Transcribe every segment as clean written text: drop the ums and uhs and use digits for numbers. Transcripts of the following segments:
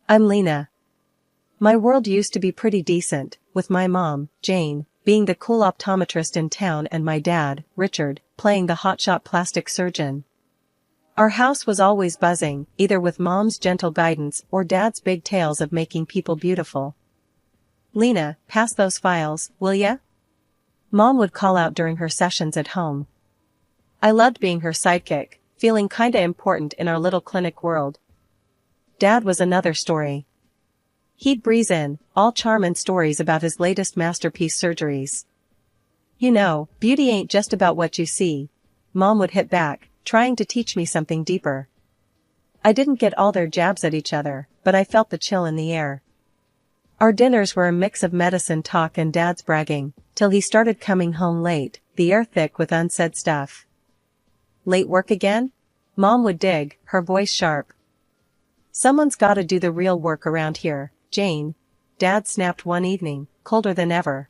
I'm Lena. My world used to be pretty decent, with my mom, Jane, being the cool optometrist in town and my dad, Richard, playing the hotshot plastic surgeon. Our house was always buzzing, either with mom's gentle guidance or dad's big tales of making people beautiful. Lena, pass those files, will ya? Mom would call out during her sessions at home. I loved being her sidekick, feeling kinda important in our little clinic world. Dad was another story. He'd breeze in, all charm and stories about his latest masterpiece surgeries. You know, beauty ain't just about what you see. Mom would hit back, trying to teach me something deeper. I didn't get all their jabs at each other, but I felt the chill in the air. Our dinners were a mix of medicine talk and Dad's bragging, till he started coming home late, the air thick with unsaid stuff. Late work again? Mom would dig, her voice sharp. Someone's gotta do the real work around here, Jane. Dad snapped one evening, colder than ever.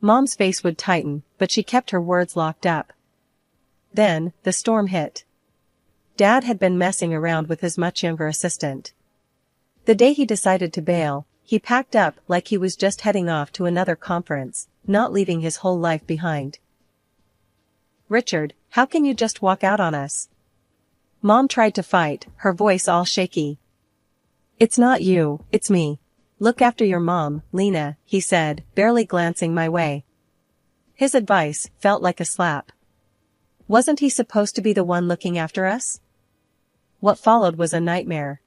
Mom's face would tighten, but she kept her words locked up. Then, the storm hit. Dad had been messing around with his much younger assistant. The day he decided to bail, he packed up like he was just heading off to another conference, not leaving his whole life behind. Richard, how can you just walk out on us? Mom tried to fight, her voice all shaky. It's not you, it's me. Look after your mom, Lena, he said, barely glancing my way. His advice felt like a slap. Wasn't he supposed to be the one looking after us? What followed was a nightmare.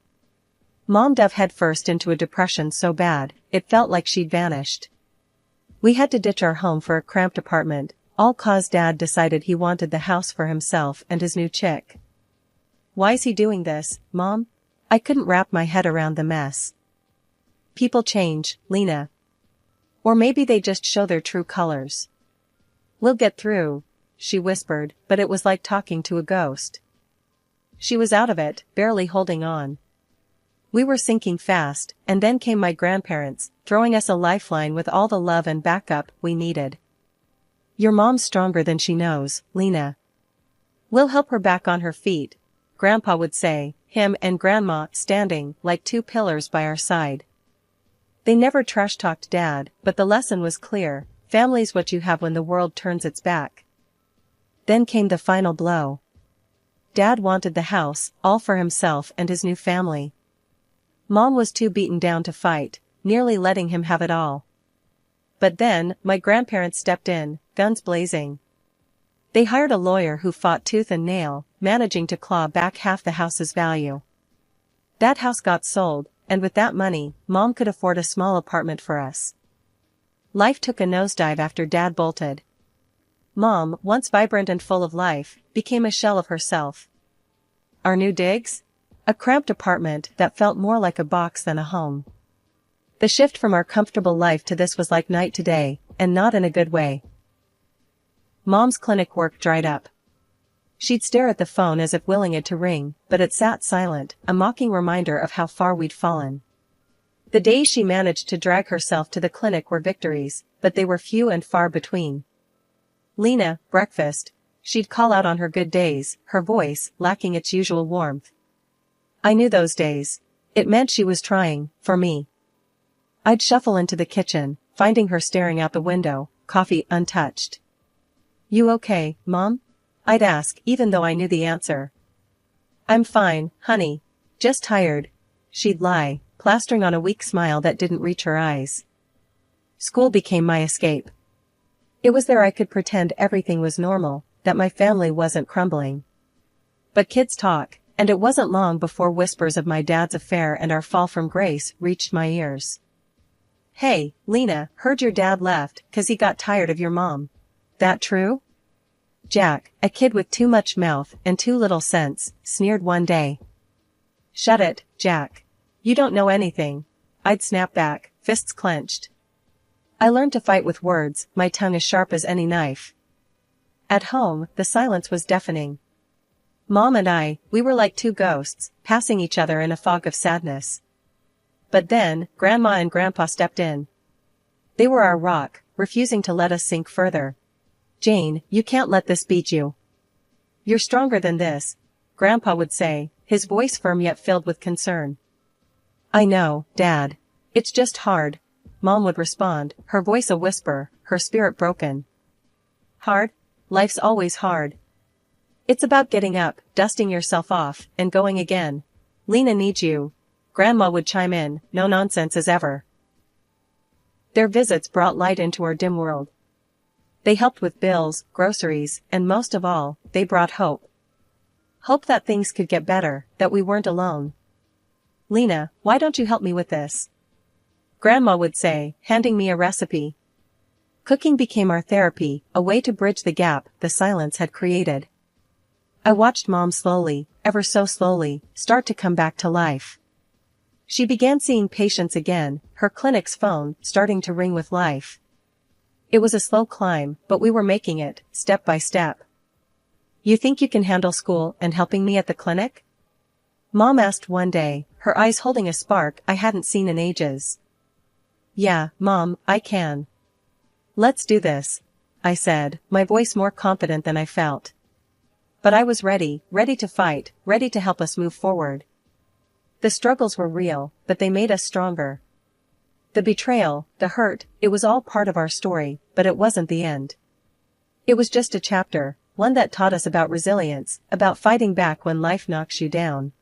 Mom dove headfirst into a depression so bad, it felt like she'd vanished. We had to ditch our home for a cramped apartment, all cause Dad decided he wanted the house for himself and his new chick. Why's he doing this, Mom? I couldn't wrap my head around the mess. People change, Lena. Or maybe they just show their true colors. We'll get through, she whispered, but it was like talking to a ghost. She was out of it, barely holding on. We were sinking fast, and then came my grandparents, throwing us a lifeline with all the love and backup we needed. Your mom's stronger than she knows, Lena. We'll help her back on her feet, Grandpa would say, him and Grandma standing like two pillars by our side. They never trash-talked Dad, but the lesson was clear, family's what you have when the world turns its back. Then came the final blow. Dad wanted the house, all for himself and his new family. Mom was too beaten down to fight, nearly letting him have it all. But then, my grandparents stepped in, guns blazing. They hired a lawyer who fought tooth and nail, managing to claw back half the house's value. That house got sold, and with that money, Mom could afford a small apartment for us. Life took a nosedive after Dad bolted. Mom, once vibrant and full of life, became a shell of herself. Our new digs? A cramped apartment that felt more like a box than a home. The shift from our comfortable life to this was like night to day, and not in a good way. Mom's clinic work dried up. She'd stare at the phone as if willing it to ring, but it sat silent, a mocking reminder of how far we'd fallen. The days she managed to drag herself to the clinic were victories, but they were few and far between. Lena, breakfast, she'd call out on her good days, her voice lacking its usual warmth. I knew those days. It meant she was trying, for me. I'd shuffle into the kitchen, finding her staring out the window, coffee untouched. You okay, Mom? I'd ask, even though I knew the answer. I'm fine, honey. Just tired. She'd lie, plastering on a weak smile that didn't reach her eyes. School became my escape. It was there I could pretend everything was normal, that my family wasn't crumbling. But kids talk, and it wasn't long before whispers of my dad's affair and our fall from grace reached my ears. Hey, Lena, heard your dad left, 'cause he got tired of your mom. That true? Jack, a kid with too much mouth and too little sense, sneered one day. Shut it, Jack. You don't know anything. I'd snap back, fists clenched. I learned to fight with words, my tongue as sharp as any knife. At home, the silence was deafening. Mom and I, we were like two ghosts, passing each other in a fog of sadness. But then, Grandma and Grandpa stepped in. They were our rock, refusing to let us sink further. Jane, you can't let this beat you. You're stronger than this, Grandpa would say, his voice firm yet filled with concern. I know, Dad. It's just hard. Mom would respond, her voice a whisper, her spirit broken. Hard? Life's always hard. It's about getting up, dusting yourself off, and going again. Lena needs you. Grandma would chime in, no nonsense as ever. Their visits brought light into our dim world. They helped with bills, groceries, and most of all, they brought hope. Hope that things could get better, that we weren't alone. Lena, why don't you help me with this? Grandma would say, handing me a recipe. Cooking became our therapy, a way to bridge the gap the silence had created. I watched Mom slowly, ever so slowly, start to come back to life. She began seeing patients again, her clinic's phone starting to ring with life. It was a slow climb, but we were making it, step by step. You think you can handle school and helping me at the clinic? Mom asked one day, her eyes holding a spark I hadn't seen in ages. Yeah, Mom, I can. Let's do this, I said, my voice more confident than I felt. But I was ready to fight, ready to help us move forward. The struggles were real, but they made us stronger. The betrayal, the hurt, it was all part of our story, but it wasn't the end. It was just a chapter, one that taught us about resilience, about fighting back when life knocks you down.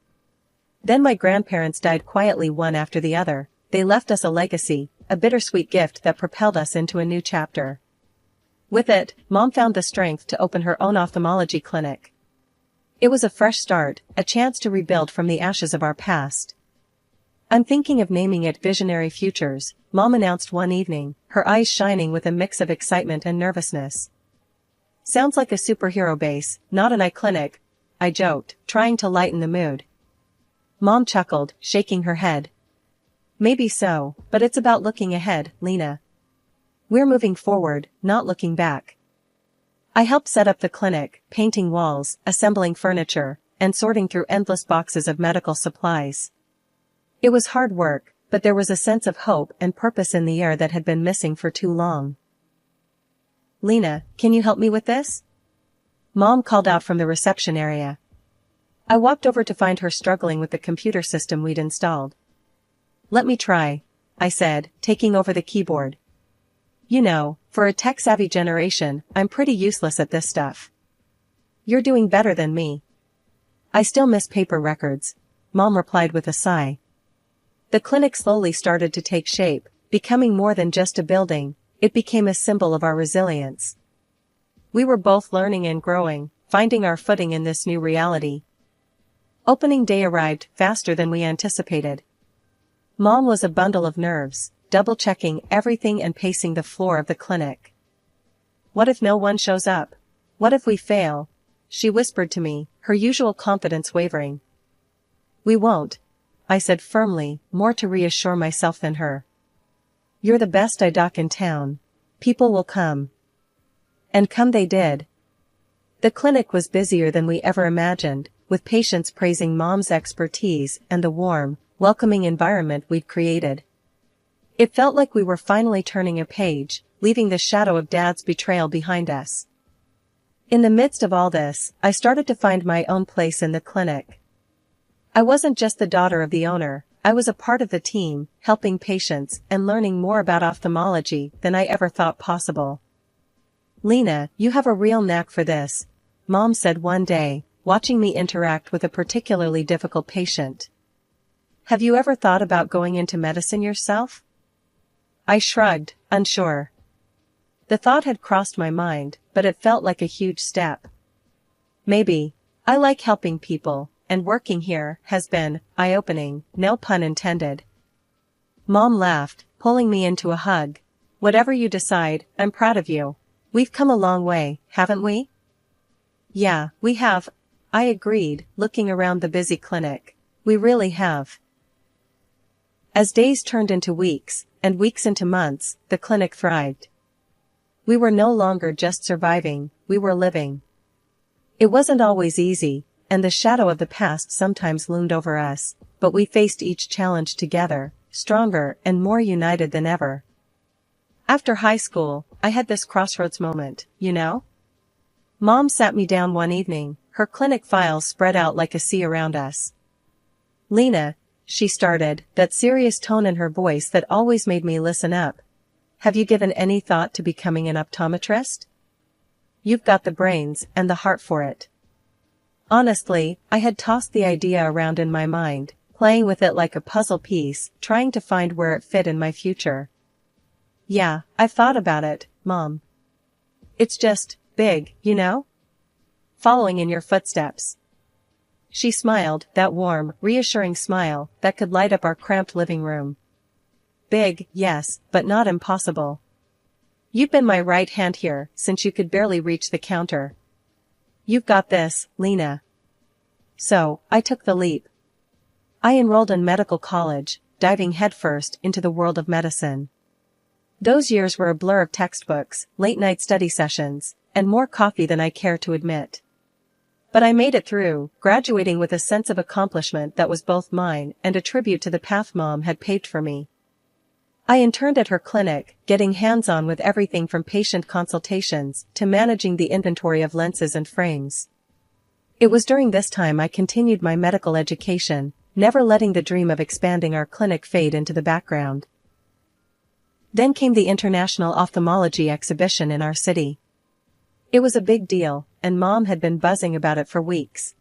Then my grandparents died quietly one after the other. They left us a legacy, a bittersweet gift that propelled us into a new chapter. With it, Mom found the strength to open her own ophthalmology clinic. It was a fresh start, a chance to rebuild from the ashes of our past. I'm thinking of naming it Visionary Futures, Mom announced one evening, her eyes shining with a mix of excitement and nervousness. Sounds like a superhero base, not an eye clinic, I joked, trying to lighten the mood. Mom chuckled, shaking her head. Maybe so, but it's about looking ahead, Lena. We're moving forward, not looking back. I helped set up the clinic, painting walls, assembling furniture, and sorting through endless boxes of medical supplies. It was hard work, but there was a sense of hope and purpose in the air that had been missing for too long. Lena, can you help me with this? Mom called out from the reception area. I walked over to find her struggling with the computer system we'd installed. Let me try, I said, taking over the keyboard. You know, for a tech-savvy generation, I'm pretty useless at this stuff. You're doing better than me. I still miss paper records, Mom replied with a sigh. The clinic slowly started to take shape, becoming more than just a building, it became a symbol of our resilience. We were both learning and growing, finding our footing in this new reality. Opening day arrived faster than we anticipated. Mom was a bundle of nerves, double-checking everything and pacing the floor of the clinic. What if no one shows up? What if we fail? She whispered to me, her usual confidence wavering. We won't, I said firmly, more to reassure myself than her. You're the best eye doc in town. People will come. And come they did. The clinic was busier than we ever imagined, with patients praising Mom's expertise and the warm, welcoming environment we'd created. It felt like we were finally turning a page, leaving the shadow of Dad's betrayal behind us. In the midst of all this, I started to find my own place in the clinic. I wasn't just the daughter of the owner, I was a part of the team, helping patients and learning more about ophthalmology than I ever thought possible. Lena, you have a real knack for this, Mom said one day, watching me interact with a particularly difficult patient. Have you ever thought about going into medicine yourself? I shrugged, unsure. The thought had crossed my mind, but it felt like a huge step. Maybe. I like helping people, and working here has been eye-opening, no pun intended. Mom laughed, pulling me into a hug. Whatever you decide, I'm proud of you. We've come a long way, haven't we? Yeah, we have, I agreed, looking around the busy clinic. We really have. As days turned into weeks, and weeks into months, the clinic thrived. We were no longer just surviving, we were living. It wasn't always easy, and the shadow of the past sometimes loomed over us, but we faced each challenge together, stronger and more united than ever. After high school, I had this crossroads moment, you know? Mom sat me down one evening, her clinic files spread out like a sea around us. Lena, she started, that serious tone in her voice that always made me listen up. Have you given any thought to becoming an optometrist? You've got the brains and the heart for it. Honestly, I had tossed the idea around in my mind, playing with it like a puzzle piece, trying to find where it fit in my future. Yeah, I've thought about it, Mom. It's just big, you know? Following in your footsteps. She smiled, that warm, reassuring smile that could light up our cramped living room. Big, yes, but not impossible. You've been my right hand here since you could barely reach the counter. You've got this, Lena. So, I took the leap. I enrolled in medical college, diving headfirst into the world of medicine. Those years were a blur of textbooks, late-night study sessions, and more coffee than I care to admit. But I made it through, graduating with a sense of accomplishment that was both mine and a tribute to the path Mom had paved for me. I interned at her clinic, getting hands-on with everything from patient consultations to managing the inventory of lenses and frames. It was during this time I continued my medical education, never letting the dream of expanding our clinic fade into the background. Then came the International Ophthalmology Exhibition in our city. It was a big deal, and Mom had been buzzing about it for weeks.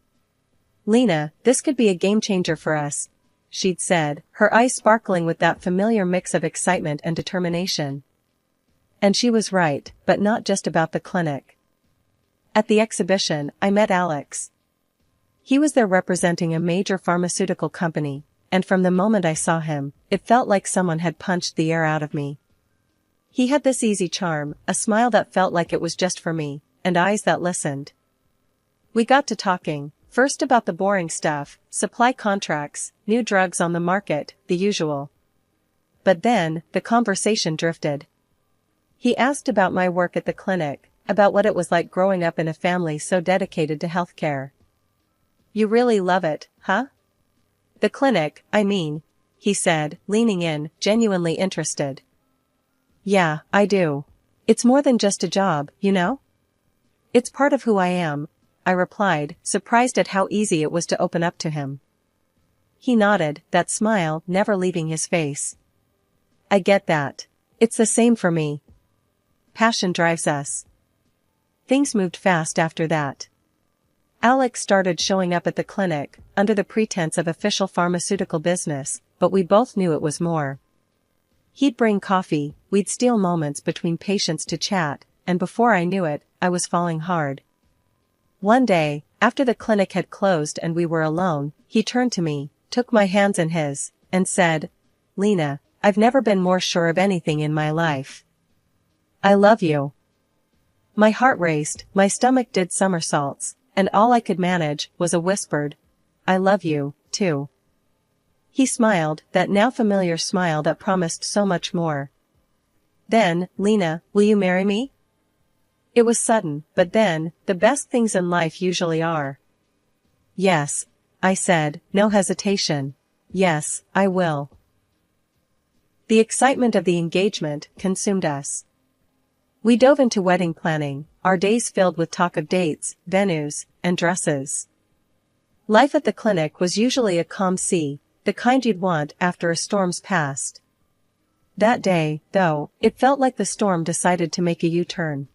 Lena, this could be a game-changer for us, she'd said, her eyes sparkling with that familiar mix of excitement and determination. And she was right, but not just about the clinic. At the exhibition, I met Alex. He was there representing a major pharmaceutical company, and from the moment I saw him, it felt like someone had punched the air out of me. He had this easy charm, a smile that felt like it was just for me, and eyes that listened. We got to talking, first about the boring stuff, supply contracts, new drugs on the market, the usual. But then, the conversation drifted. He asked about my work at the clinic, about what it was like growing up in a family so dedicated to healthcare. You really love it, huh? The clinic, I mean, he said, leaning in, genuinely interested. Yeah, I do. It's more than just a job, you know? It's part of who I am, I replied, surprised at how easy it was to open up to him. He nodded, that smile never leaving his face. I get that. It's the same for me. Passion drives us. Things moved fast after that. Alex started showing up at the clinic, under the pretense of official pharmaceutical business, but we both knew it was more. He'd bring coffee, we'd steal moments between patients to chat, and before I knew it, I was falling hard. One day, after the clinic had closed and we were alone, he turned to me, took my hands in his, and said, Lena, I've never been more sure of anything in my life. I love you. My heart raced, my stomach did somersaults, and all I could manage was a whispered, I love you, too. He smiled, that now familiar smile that promised so much more. Then, Lena, will you marry me? It was sudden, but then, the best things in life usually are. Yes, I said, no hesitation. Yes, I will. The excitement of the engagement consumed us. We dove into wedding planning, our days filled with talk of dates, venues, and dresses. Life at the clinic was usually a calm sea, the kind you'd want after a storm's passed. That day, though, it felt like the storm decided to make a U-turn.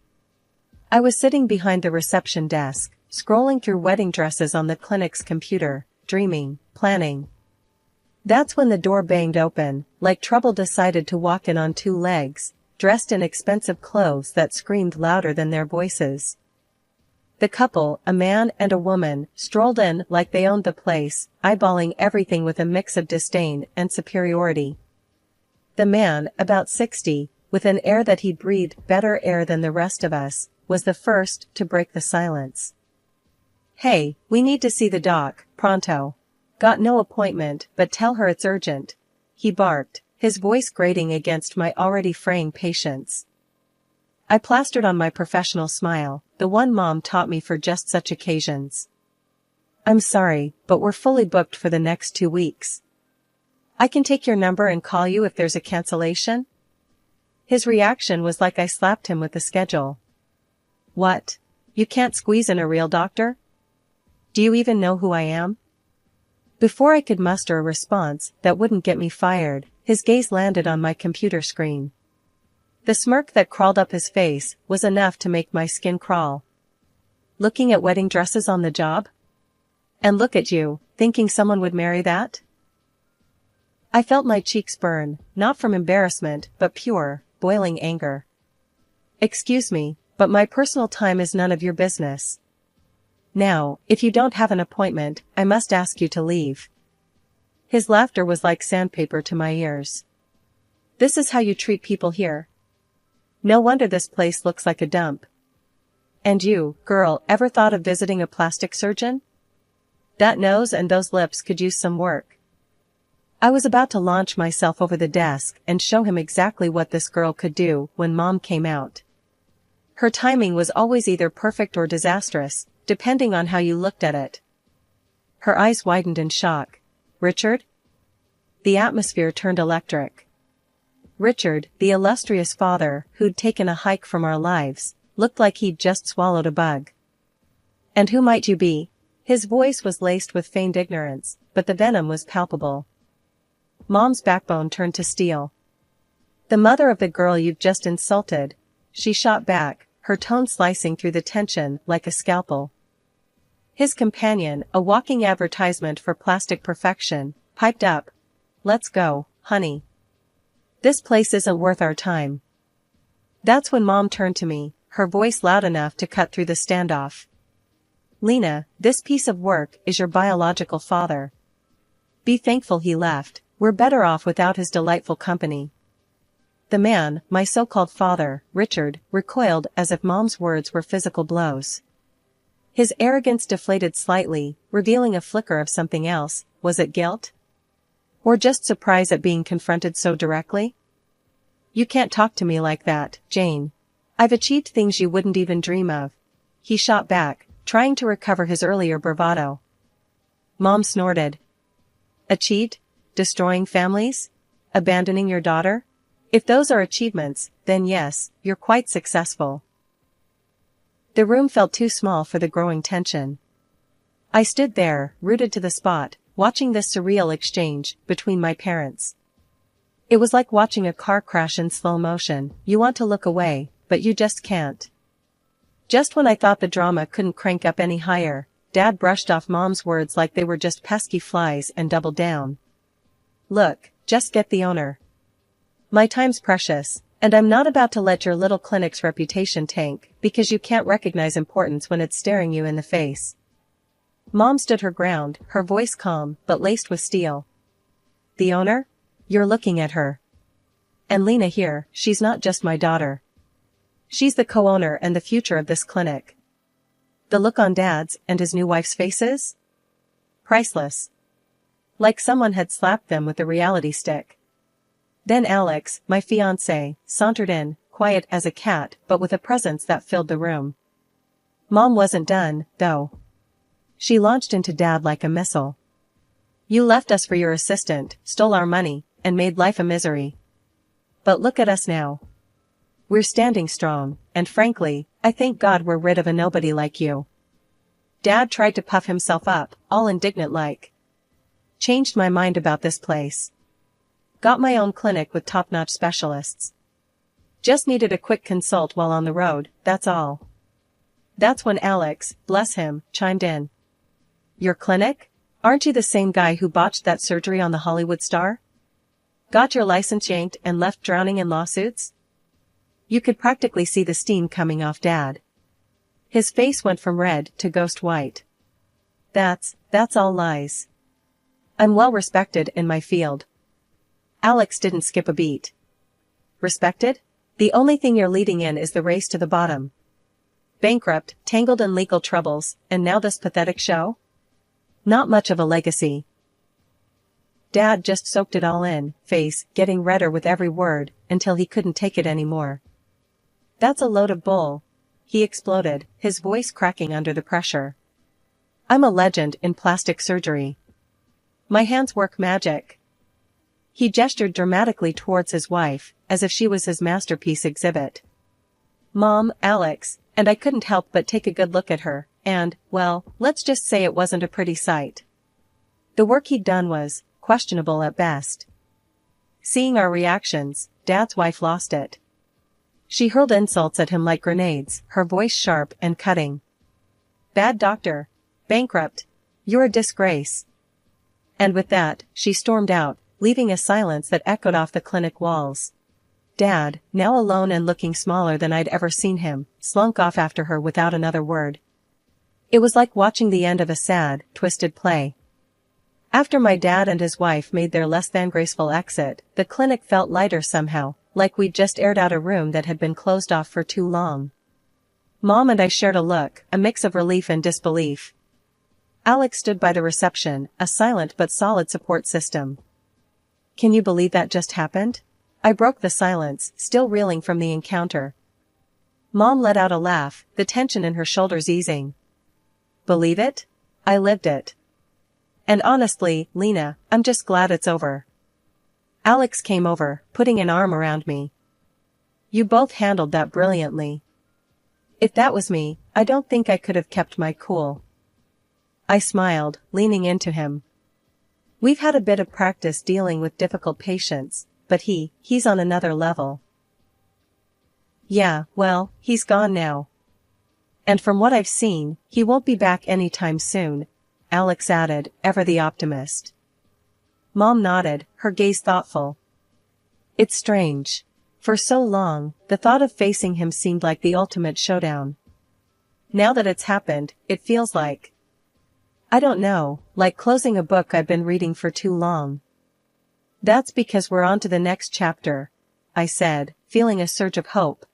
I was sitting behind the reception desk, scrolling through wedding dresses on the clinic's computer, dreaming, planning. That's when the door banged open, like trouble decided to walk in on two legs, dressed in expensive clothes that screamed louder than their voices. The couple, a man and a woman, strolled in like they owned the place, eyeballing everything with a mix of disdain and superiority. The man, about 60, with an air that he breathed better air than the rest of us, was the first to break the silence. Hey, we need to see the doc, pronto. Got no appointment, but tell her it's urgent, he barked, his voice grating against my already fraying patience. I plastered on my professional smile, the one Mom taught me for just such occasions. I'm sorry, but we're fully booked for the next 2 weeks. I can take your number and call you if there's a cancellation? His reaction was like I slapped him with the schedule. What? You can't squeeze in a real doctor? Do you even know who I am? Before I could muster a response that wouldn't get me fired, his gaze landed on my computer screen. The smirk that crawled up his face was enough to make my skin crawl. Looking at wedding dresses on the job? And look at you, thinking someone would marry that? I felt my cheeks burn, not from embarrassment, but pure, boiling anger. Excuse me, but my personal time is none of your business. Now, if you don't have an appointment, I must ask you to leave. His laughter was like sandpaper to my ears. This is how you treat people here? No wonder this place looks like a dump. And you, girl, ever thought of visiting a plastic surgeon? That nose and those lips could use some work. I was about to launch myself over the desk and show him exactly what this girl could do when Mom came out. Her timing was always either perfect or disastrous, depending on how you looked at it. Her eyes widened in shock. Richard? The atmosphere turned electric. Richard, the illustrious father who'd taken a hike from our lives, looked like he'd just swallowed a bug. And who might you be? His voice was laced with feigned ignorance, but the venom was palpable. Mom's backbone turned to steel. The mother of the girl you've just insulted, she shot back, her tone slicing through the tension like a scalpel. His companion, a walking advertisement for plastic perfection, piped up. Let's go, honey. This place isn't worth our time. That's when Mom turned to me, her voice loud enough to cut through the standoff. Lena, this piece of work is your biological father. Be thankful he left, we're better off without his delightful company. The man, my so-called father, Richard, recoiled as if Mom's words were physical blows. His arrogance deflated slightly, revealing a flicker of something else. Was it guilt? Or just surprise at being confronted so directly? You can't talk to me like that, Jane. I've achieved things you wouldn't even dream of. He shot back, trying to recover his earlier bravado. Mom snorted. Achieved? Destroying families? Abandoning your daughter? If those are achievements, then yes, you're quite successful. The room felt too small for the growing tension. I stood there, rooted to the spot, watching this surreal exchange between my parents. It was like watching a car crash in slow motion. You want to look away, but you just can't. Just when I thought the drama couldn't crank up any higher, Dad brushed off Mom's words like they were just pesky flies and doubled down. Look, just get the owner. My time's precious, and I'm not about to let your little clinic's reputation tank because you can't recognize importance when it's staring you in the face. Mom stood her ground, her voice calm but laced with steel. The owner? You're looking at her. And Lena here, she's not just my daughter. She's the co-owner and the future of this clinic. The look on Dad's and his new wife's faces? Priceless. Like someone had slapped them with a reality stick. Then Alex, my fiancé, sauntered in, quiet as a cat but with a presence that filled the room. Mom wasn't done, though. She launched into Dad like a missile. You left us for your assistant, stole our money, and made life a misery. But look at us now. We're standing strong, and frankly, I thank God we're rid of a nobody like you. Dad tried to puff himself up, all indignant like. Changed my mind about this place. Got my own clinic with top-notch specialists. Just needed a quick consult while on the road, that's all. That's when Alex, bless him, chimed in. Your clinic? Aren't you the same guy who botched that surgery on the Hollywood star? Got your license yanked and left drowning in lawsuits? You could practically see the steam coming off Dad. His face went from red to ghost white. That's all lies. I'm well respected in my field. Alex didn't skip a beat. Respected? The only thing you're leading in is the race to the bottom. Bankrupt, tangled in legal troubles, and now this pathetic show? Not much of a legacy. Dad just soaked it all in, face getting redder with every word, until he couldn't take it anymore. That's a load of bull, he exploded, his voice cracking under the pressure. I'm a legend in plastic surgery. My hands work magic. He gestured dramatically towards his wife, as if she was his masterpiece exhibit. Mom, Alex, and I couldn't help but take a good look at her, and, well, let's just say it wasn't a pretty sight. The work he'd done was questionable at best. Seeing our reactions, Dad's wife lost it. She hurled insults at him like grenades, her voice sharp and cutting. "Bad doctor. Bankrupt. You're a disgrace." And with that, she stormed out, leaving a silence that echoed off the clinic walls. Dad, now alone and looking smaller than I'd ever seen him, slunk off after her without another word. It was like watching the end of a sad, twisted play. After my dad and his wife made their less than graceful exit, the clinic felt lighter somehow, like we'd just aired out a room that had been closed off for too long. Mom and I shared a look, a mix of relief and disbelief. Alex stood by the reception, a silent but solid support system. "Can you believe that just happened?" I broke the silence, still reeling from the encounter. Mom let out a laugh, the tension in her shoulders easing. "Believe it? I lived it. And honestly, Lena, I'm just glad it's over." Alex came over, putting an arm around me. "You both handled that brilliantly. If that was me, I don't think I could have kept my cool." I smiled, leaning into him. "We've had a bit of practice dealing with difficult patients, but he's on another level." "Yeah, well, he's gone now. And from what I've seen, he won't be back anytime soon," Alex added, ever the optimist. Mom nodded, her gaze thoughtful. "It's strange. For so long, the thought of facing him seemed like the ultimate showdown. Now that it's happened, it feels like, I don't know, like closing a book I've been reading for too long." "That's because we're on to the next chapter," I said, feeling a surge of hope.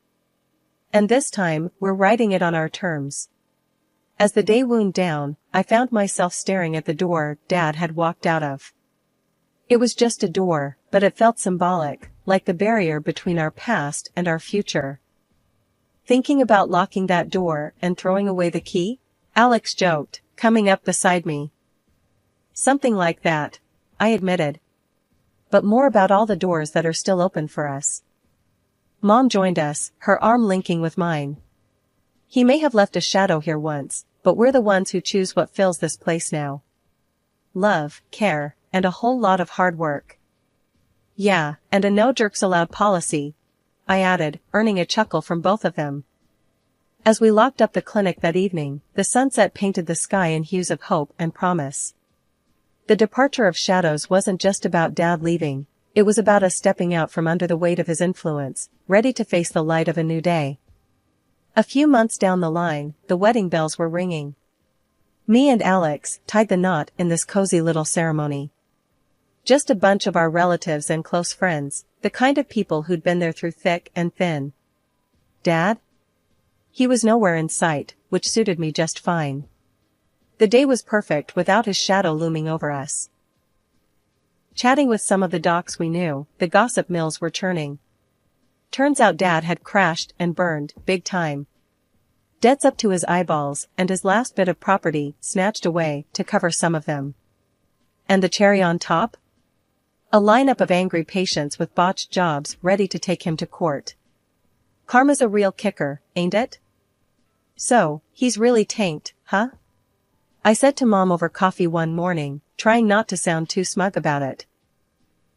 "And this time, we're writing it on our terms." As the day wound down, I found myself staring at the door Dad had walked out of. It was just a door, but it felt symbolic, like the barrier between our past and our future. "Thinking about locking that door and throwing away the key?" Alex joked, coming up beside me. "Something like that," I admitted. "But more about all the doors that are still open for us." Mom joined us, her arm linking with mine. "He may have left a shadow here once, but we're the ones who choose what fills this place now. Love, care, and a whole lot of hard work." "Yeah, and a no jerks allowed policy," I added, earning a chuckle from both of them. As we locked up the clinic that evening, the sunset painted the sky in hues of hope and promise. The departure of shadows wasn't just about Dad leaving, it was about us stepping out from under the weight of his influence, ready to face the light of a new day. A few months down the line, the wedding bells were ringing. Me and Alex tied the knot in this cozy little ceremony. Just a bunch of our relatives and close friends, the kind of people who'd been there through thick and thin. Dad? He was nowhere in sight, which suited me just fine. The day was perfect without his shadow looming over us. Chatting with some of the docs we knew, the gossip mills were churning. Turns out Dad had crashed and burned, big time. Debts up to his eyeballs, and his last bit of property snatched away to cover some of them. And the cherry on top? A lineup of angry patients with botched jobs ready to take him to court. Karma's a real kicker, ain't it? "So, he's really tanked, huh?" I said to Mom over coffee one morning, trying not to sound too smug about it.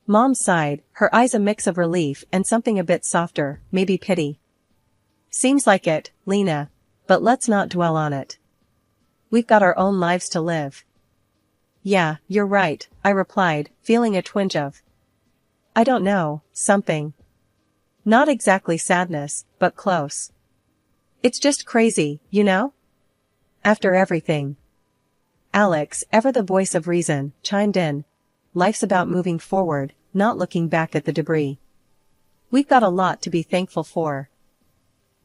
Mom sighed, her eyes a mix of relief and something a bit softer, maybe pity. "Seems like it, Lena. But let's not dwell on it. We've got our own lives to live." "Yeah, you're right," I replied, feeling a twinge of, I don't know, something. Not exactly sadness, but close. It's just crazy, you know? After everything. Alex, ever the voice of reason, chimed in. "Life's about moving forward, not looking back at the debris. We've got a lot to be thankful for."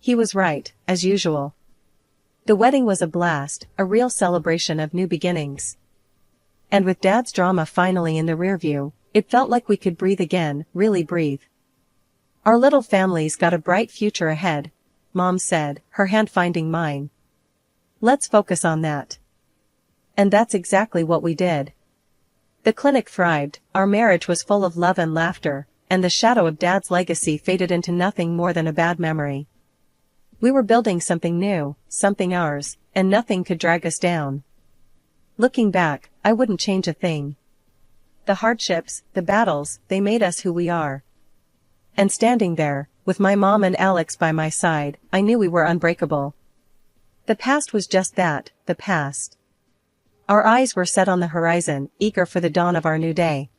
He was right, as usual. The wedding was a blast, a real celebration of new beginnings. And with Dad's drama finally in the rearview, it felt like we could breathe again, really breathe. "Our little family's got a bright future ahead," Mom said, her hand finding mine. "Let's focus on that." And that's exactly what we did. The clinic thrived, our marriage was full of love and laughter, and the shadow of Dad's legacy faded into nothing more than a bad memory. We were building something new, something ours, and nothing could drag us down. Looking back, I wouldn't change a thing. The hardships, the battles, they made us who we are. And standing there, with my mom and Alex by my side, I knew we were unbreakable. The past was just that, the past. Our eyes were set on the horizon, eager for the dawn of our new day.